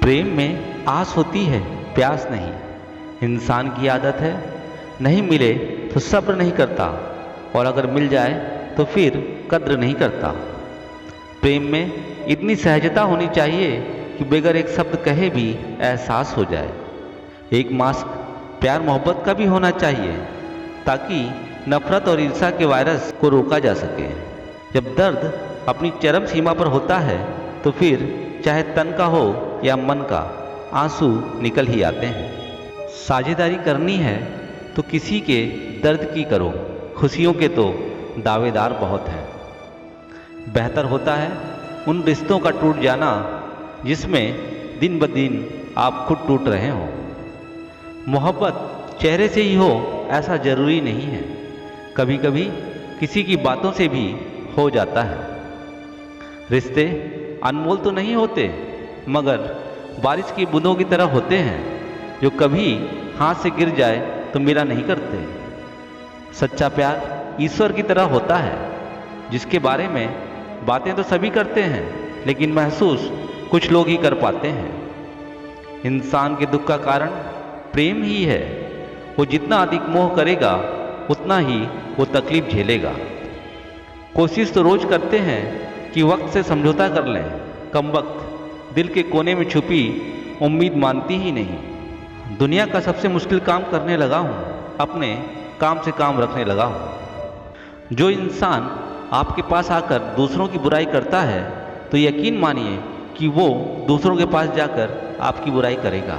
प्रेम में आस होती है, प्यास नहीं। इंसान की आदत है, नहीं मिले तो सब्र नहीं करता, और अगर मिल जाए तो फिर कद्र नहीं करता। प्रेम में इतनी सहजता होनी चाहिए कि बगैर एक शब्द कहे भी एहसास हो जाए। एक मास्क प्यार मोहब्बत का भी होना चाहिए, ताकि नफरत और ईर्ष्या के वायरस को रोका जा सके। जब दर्द अपनी चरम सीमा पर होता है तो फिर चाहे तन का हो या मन का, आंसू निकल ही आते हैं। साझेदारी करनी है तो किसी के दर्द की करो, खुशियों के तो दावेदार बहुत हैं। बेहतर होता है उन रिश्तों का टूट जाना जिसमें दिन ब दिन आप खुद टूट रहे हो। मोहब्बत चेहरे से ही हो ऐसा जरूरी नहीं है, कभी कभी किसी की बातों से भी हो जाता है। रिश्ते अनमोल तो नहीं होते, मगर बारिश की बूंदों की तरह होते हैं, जो कभी हाथ से गिर जाए तो मेरा नहीं करते। सच्चा प्यार ईश्वर की तरह होता है, जिसके बारे में बातें तो सभी करते हैं, लेकिन महसूस कुछ लोग ही कर पाते हैं। इंसान के दुख का कारण प्रेम ही है। वो जितना अधिक मोह करेगा उतना ही वो तकलीफ झेलेगा। कोशिश तो रोज करते हैं कि वक्त से समझौता कर लें, कमबख्त दिल के कोने में छुपी उम्मीद मानती ही नहीं। दुनिया का सबसे मुश्किल काम करने लगा हूँ, अपने काम से काम रखने लगा हूँ। जो इंसान आपके पास आकर दूसरों की बुराई करता है तो यकीन मानिए कि वो दूसरों के पास जाकर आपकी बुराई करेगा।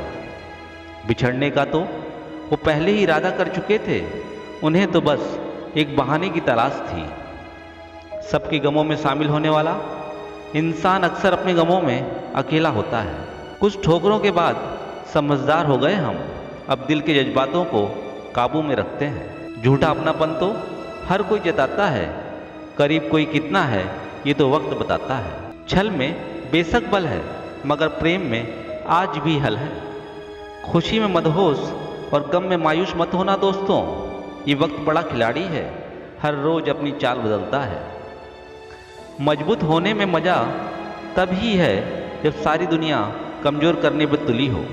बिछड़ने का तो वो पहले ही इरादा कर चुके थे, उन्हें तो बस एक बहाने की तलाश थी। सबके गमों में शामिल होने वाला इंसान अक्सर अपने गमों में अकेला होता है। कुछ ठोकरों के बाद समझदार हो गए हम, अब दिल के जज्बातों को काबू में रखते हैं। झूठा अपनापन तो हर कोई जताता है, करीब कोई कितना है ये तो वक्त बताता है। छल में बेशक बल है, मगर प्रेम में आज भी हल है। खुशी में मदहोश और गम में मायूस मत होना दोस्तों, ये वक्त बड़ा खिलाड़ी है, हर रोज अपनी चाल बदलता है। मजबूत होने में मजा तब ही है जब सारी दुनिया कमजोर करने पर तुली हो।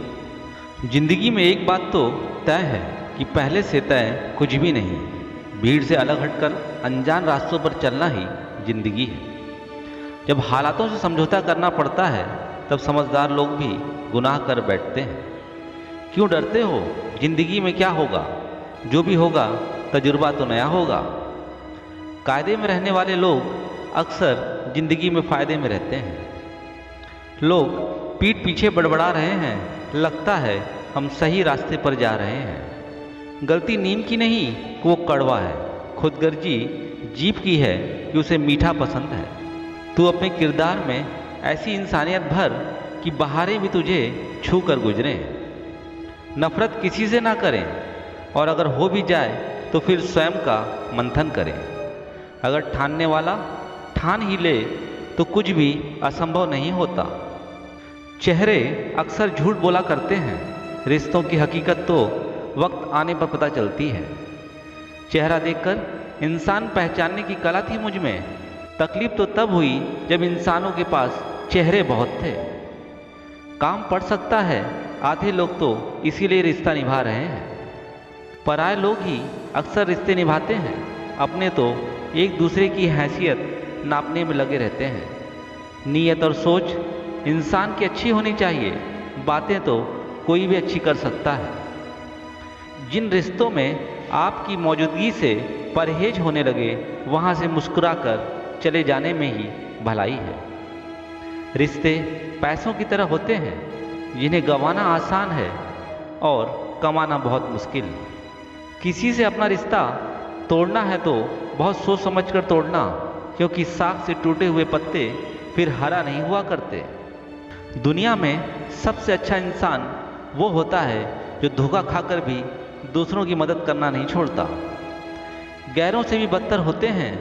जिंदगी में एक बात तो तय है कि पहले से तय कुछ भी नहीं। भीड़ से अलग हटकर अनजान रास्तों पर चलना ही जिंदगी है। जब हालातों से समझौता करना पड़ता है तब समझदार लोग भी गुनाह कर बैठते हैं। क्यों डरते हो? जिंदगी में क्या होगा? जो भी होगा तजुर्बा तो नया होगा। कायदे में रहने वाले लोग अक्सर जिंदगी में फायदे में रहते हैं। लोग पीठ पीछे बड़बड़ा रहे हैं, लगता है हम सही रास्ते पर जा रहे हैं। गलती नीम की नहीं कि वो कड़वा है, खुदगर्जी जीभ की है कि उसे मीठा पसंद है। तू अपने किरदार में ऐसी इंसानियत भर कि बहारें भी तुझे छू कर गुजरें। नफरत किसी से ना करें, और अगर हो भी जाए तो फिर स्वयं का मंथन करें। अगर ठानने वाला ठान ही ले तो कुछ भी असंभव नहीं होता। चेहरे अक्सर झूठ बोला करते हैं, रिश्तों की हकीकत तो वक्त आने पर पता चलती है। चेहरा देखकर इंसान पहचानने की कला थी मुझ में। तकलीफ तो तब हुई जब इंसानों के पास चेहरे बहुत थे। काम पड़ सकता है, आधे लोग तो इसीलिए रिश्ता निभा रहे हैं। पराये लोग ही अक्सर रिश्ते निभाते हैं, अपने तो एक दूसरे की हैसियत नापने में लगे रहते हैं। नीयत और सोच इंसान की अच्छी होनी चाहिए, बातें तो कोई भी अच्छी कर सकता है। जिन रिश्तों में आपकी मौजूदगी से परहेज होने लगे, वहाँ से मुस्कुराकर चले जाने में ही भलाई है। रिश्ते पैसों की तरह होते हैं, जिन्हें गंवाना आसान है और कमाना बहुत मुश्किल। किसी से अपना रिश्ता तोड़ना है तो बहुत सोच समझ कर तोड़ना, क्योंकि साग से टूटे हुए पत्ते फिर हरा नहीं हुआ करते। दुनिया में सबसे अच्छा इंसान वो होता है जो धोखा खाकर भी दूसरों की मदद करना नहीं छोड़ता। गैरों से भी बदतर होते हैं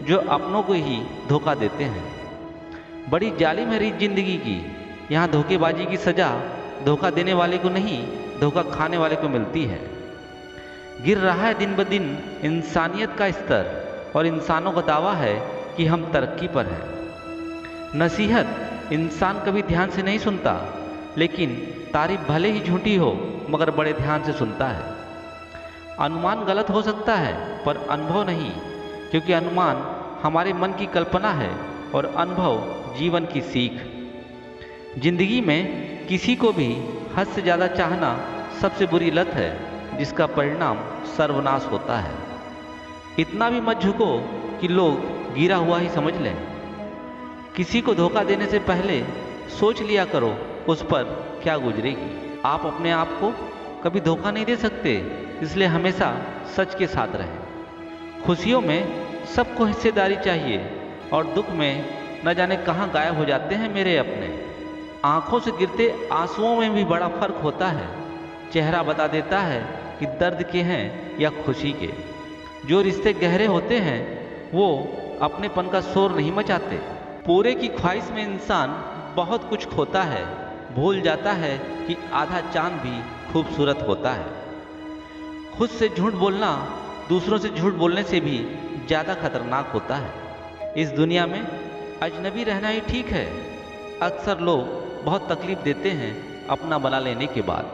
जो अपनों को ही धोखा देते हैं। बड़ी जालिम है रीत जिंदगी की, यहाँ धोखेबाजी की सजा धोखा देने वाले को नहीं, धोखा खाने वाले को मिलती है। गिर रहा है दिन ब दिन इंसानियत का स्तर, और इंसानों का दावा है कि हम तरक्की पर हैं। नसीहत इंसान कभी ध्यान से नहीं सुनता, लेकिन तारीफ भले ही झूठी हो मगर बड़े ध्यान से सुनता है। अनुमान गलत हो सकता है पर अनुभव नहीं, क्योंकि अनुमान हमारे मन की कल्पना है और अनुभव जीवन की सीख। जिंदगी में किसी को भी हद से ज़्यादा चाहना सबसे बुरी लत है, जिसका परिणाम सर्वनाश होता है। इतना भी मत झुको कि लोग गिरा हुआ ही समझ लें। किसी को धोखा देने से पहले सोच लिया करो उस पर क्या गुजरेगी। आप अपने आप को कभी धोखा नहीं दे सकते, इसलिए हमेशा सच के साथ रहें। खुशियों में सबको हिस्सेदारी चाहिए और दुख में न जाने कहाँ गायब हो जाते हैं मेरे अपने। आंखों से गिरते आंसुओं में भी बड़ा फर्क होता है। चेहरा बता देता है कि दर्द के हैं या खुशी के। जो रिश्ते गहरे होते हैं वो अपनेपन का शोर नहीं मचाते। पूरे की ख्वाहिश में इंसान बहुत कुछ खोता है, भूल जाता है कि आधा चांद भी खूबसूरत होता है। खुद से झूठ बोलना दूसरों से झूठ बोलने से भी ज़्यादा खतरनाक होता है। इस दुनिया में अजनबी रहना ही ठीक है। अक्सर लोग बहुत तकलीफ देते हैं अपना बना लेने के बाद।